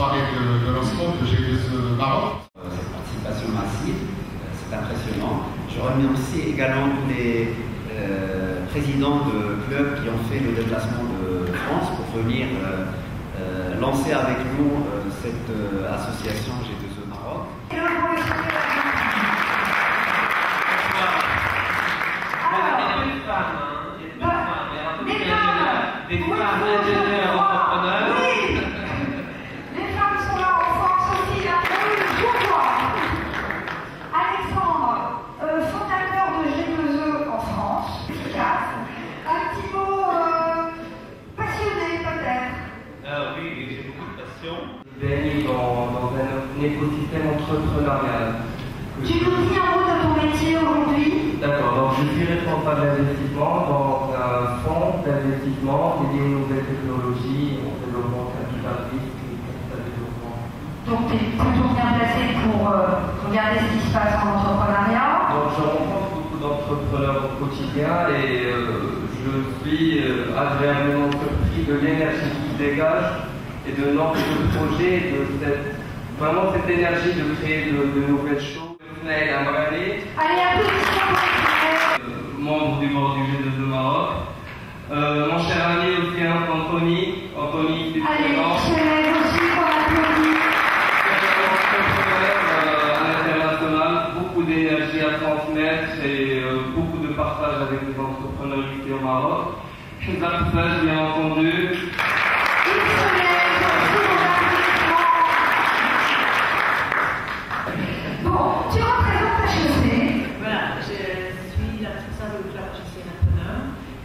soirée de lancement de GBSE Maroc. Cette participation massive, c'est impressionnant. Je remercie également tous les présidents de clubs qui ont fait le déplacement de France pour venir lancer avec nous cette association G2E Maroc. Des femmes ingénieurs entrepreneurs. Oui, les femmes sont là en force aussi. Bonjour. Alexandre, fondateur de G2E en France, efficace. Un petit mot passionné peut-être. Oui, j'ai beaucoup de passion. Je baigne dans un écosystème entrepreneurial. Tu nous dis un mot de ton métier aujourd'hui? D'accord, donc je suis responsable d'investissement dans un fonds d'investissement dédié aux nouvelles technologies, au développement capital risque et capital développement. Donc tu es plutôt bien placé pour regarder ce qui se passe en entrepreneuriat. Donc je rencontre beaucoup d'entrepreneurs au quotidien et je suis agréablement surpris de l'énergie qu'ils dégagent et de l'envie de projet, vraiment cette énergie de créer de nouvelles choses. Allez, applaudissements pour membre du board du G2E Maroc. Mon cher ami aussi, Anthony, c'est allez, je lève aussi pour l'applaudir. à l'international, beaucoup d'énergie à transmettre et beaucoup de partage avec les entrepreneurs ici au Maroc. Des applaudissements, bien entendu. Bon, tu représentes HEC. Voilà, je suis la responsable du club HEC Entrepreneur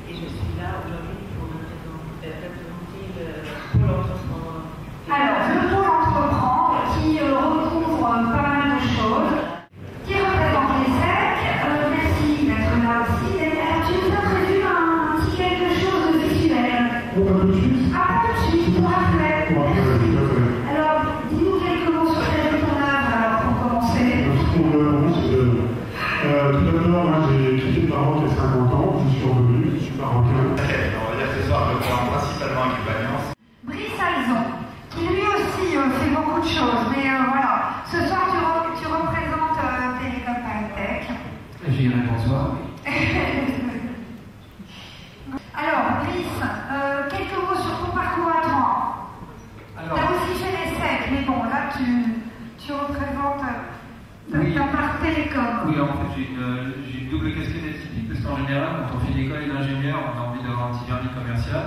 et je suis là aujourd'hui pour représenter le pôle entreprendre. Alors, le pôle entreprendre qui recouvre pas mal de choses, qui représente les SEC. Merci d'être là aussi. Alors, tu nous as prévu un petit quelque chose de visuel. Pas tout de suite. Ah, pas tout de suite, pour après. Merci. Alors, dis-nous quelques mots sur ton œuvre, alors, pour commencer. Tout d'abord, moi j'ai quitté le Maroc il y a 50 ans, je suis revenu, je suis marocain. On va dire que ce soir, je prends principalement avec Alliance. Brice Alzon, qui lui aussi fait beaucoup de choses, mais voilà. Ce soir, tu représentes Télécom Paris-Tech. J'irai bonsoir. Alors, Brice, quelques mots sur ton parcours à toi. Tu as aussi fait les SEC, mais bon, là, tu représentes ta part Télécom. Oui, en fait, j'ai une double casquette atypique, parce qu'en général, quand on fait une école d'ingénieur, on a envie d'avoir un petit vernis commercial.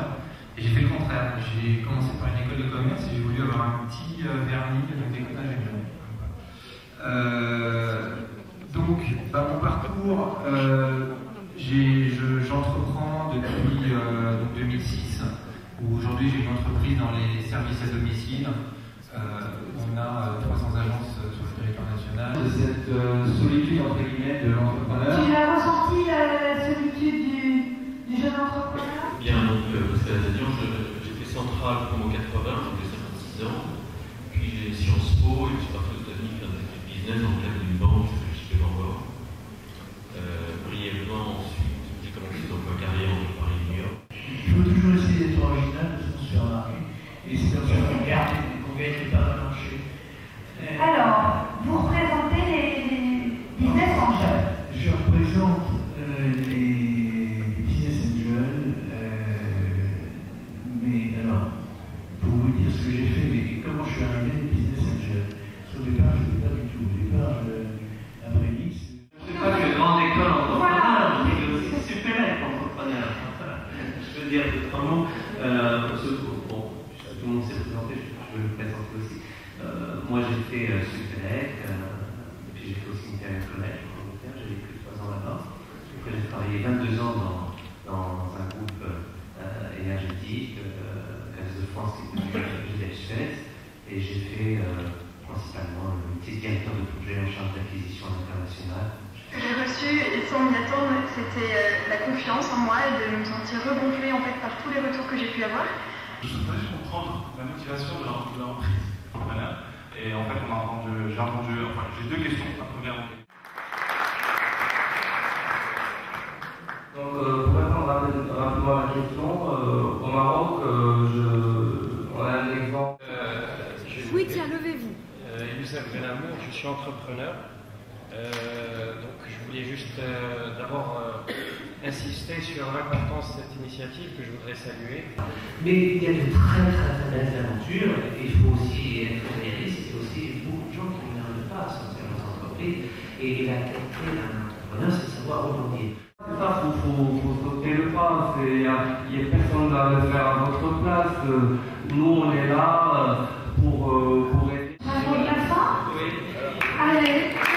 Et j'ai fait le contraire. J'ai commencé par une école de commerce et j'ai voulu avoir un petit vernis avec l'école d'ingénieur. Donc, mon parcours, j'entreprends depuis 2006, où aujourd'hui j'ai une entreprise dans les services à domicile. On a 300 agences sur le territoire national. De cette solitude entre guillemets de l'entrepreneur. Tu l'as ressenti, la solitude du jeune entrepreneur? Bien, donc, parce qu'à la Station, j'ai fait Centrale promo 80, j'ai 56 ans. Puis j'ai Sciences Po et je suis parti aux États-Unis faire des business dans le cadre d'une banque qui s'appelle JP Morgan. Brièvement, ensuite, j'ai commencé donc ma carrière entre Paris et New York. Il faut toujours essayer d'être original, parce qu'on se fait remarquer. Et c'est comme ça qu'on garde et qu'on gagne pas mal marché. Alors, vous représentez les business angels. Je représente les business angels, mais alors, pour vous dire ce que j'ai fait, mais comment je suis arrivé les business angels. Parce qu'au départ, je ne sais pas du tout. Au départ, après Nice. Je ne sais pas que grande école entrepreneur, mais aussi super entrepreneur. Je veux dire trois mots. Bon, tout le monde s'est présenté, je vais me présenter aussi. Moi j'ai fait Supélec, puis j'ai fait aussi une collège en Angleterre, j'ai vécu 3 ans là-bas. Après j'ai travaillé 22 ans dans un groupe énergétique, Gaz de France, qui était Suez, et j'ai fait principalement le métier de directeur de projet en charge d'acquisition internationale. Ce que j'ai reçu, et sans m'y attendre, c'était la confiance en moi et de me sentir regonflée en fait par tous les retours que j'ai pu avoir. Je voudrais juste comprendre la motivation de l'entreprise. Voilà. Et en fait, j'ai deux questions. La première. Donc, pour répondre rapidement à la question, au Maroc, on a un exemple. Oui, Joseph Grenamour, je suis entrepreneur. Donc je voulais juste d'abord insister sur l'importance de cette initiative que je voudrais saluer. Mais il y a de très belles aventures, et il faut aussi être réaliste, il y a aussi beaucoup de gens qui n'arrivent pas à sortir de leurs entreprises, et la qualité d'un entrepreneur, c'est de savoir rebondir. C'est ça, il faut sauter le pas, il n'y a personne à le faire à votre place, nous on est là pour aider. Un mot de la fin ? Oui. Allez.